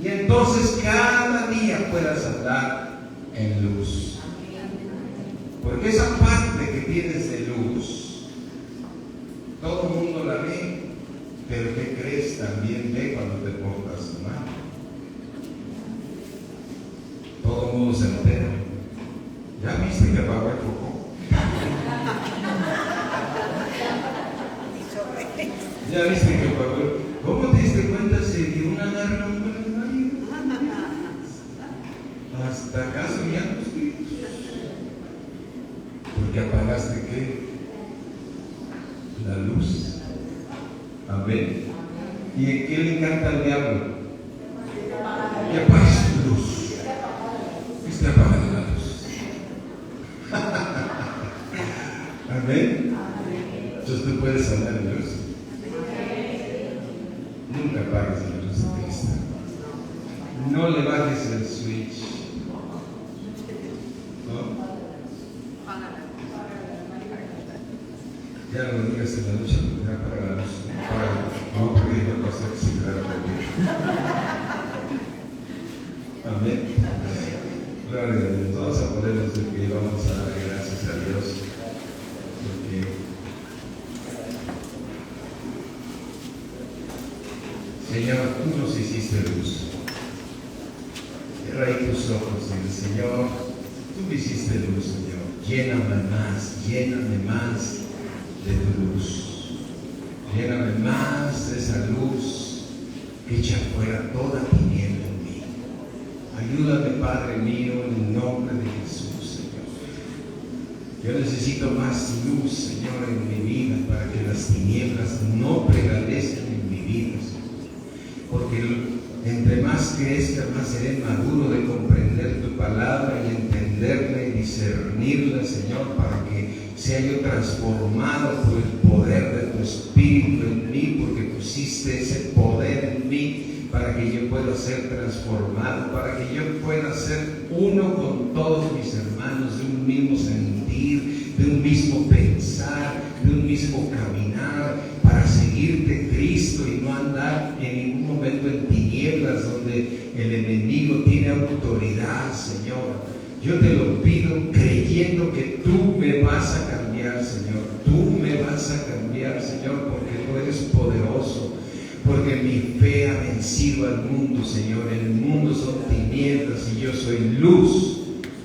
Y entonces cada día puedas andar en luz. Porque esa parte que tienes de luz, todo el mundo la ve. Pero ¿qué crees? También ve cuando te portas mal. Todo el mundo se entera. ¿Ya viste que apagó el foco? ¿Ya viste que apagó? ¿Cómo te diste cuenta? Se dio una alarma por el marido. Hasta acá subían los gritos. Porque apagaste ¿qué? La luz. Amén. ¿Y en qué le encanta al diablo? Que apagues tu luz. Que apague la luz. Amén. Entonces tú puedes andar en luz. Nunca apagues la luz de Cristo. No le bajes el switch. ¿No? Ya no lo digas en la lucha, ya apaga la luz. No, porque no pasa que se quedará conmigo. Amén. Gloria a Dios. Vamos a ponernos de pie, vamos a dar gracias a Dios. Porque Señor, tú nos hiciste luz. Cierra ahí tus ojos y dile, Señor, tú me hiciste luz, Señor. Lléname más de tu luz. Lléname más de esa luz que echa fuera toda tiniebla en mí. Ayúdame, Padre mío, en el nombre de Jesús, Señor. Yo necesito más luz, Señor, en mi vida para que las tinieblas no prevalezcan en mi vida, Señor. Porque entre más crezca, más seré maduro de comprender tu palabra y entenderla y discernirla, Señor, para que sea yo transformado por el poder de tu Espíritu en mí, porque pusiste ese poder en mí para que yo pueda ser transformado, para que yo pueda ser uno con todos mis hermanos, de un mismo sentir, de un mismo pensar, de un mismo caminar, para seguirte, Cristo, y no andar en ningún momento en tinieblas donde el enemigo tiene autoridad, Señor. Yo te lo pido creyendo que tú me vas a cambiar, Señor. Tú me vas a cambiar, Señor, porque tú eres poderoso. Porque mi fe ha vencido al mundo, Señor. En el mundo son tinieblas y yo soy luz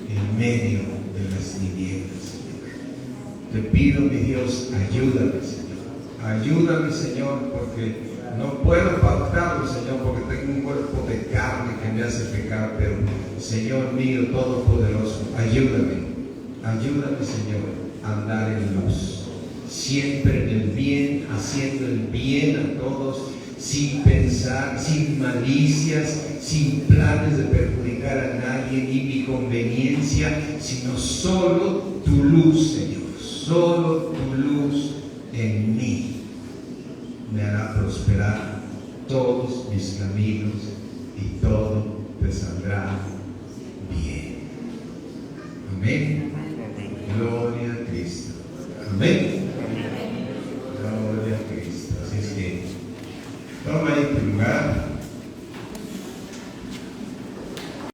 en medio de las tinieblas, Señor. Te pido, mi Dios, ayúdame, Señor. Ayúdame, Señor, porque no puedo faltarlo, Señor, porque tengo un cuerpo de carne que me hace pecar, pero Señor mío todopoderoso, ayúdame, Señor, a andar en luz, siempre en el bien, haciendo el bien a todos, sin pensar, sin malicias, sin planes de perjudicar a nadie ni mi conveniencia, sino solo tu luz, Señor, solo tu luz en mí me hará prosperar todos mis caminos y todo te saldrá bien. Amén.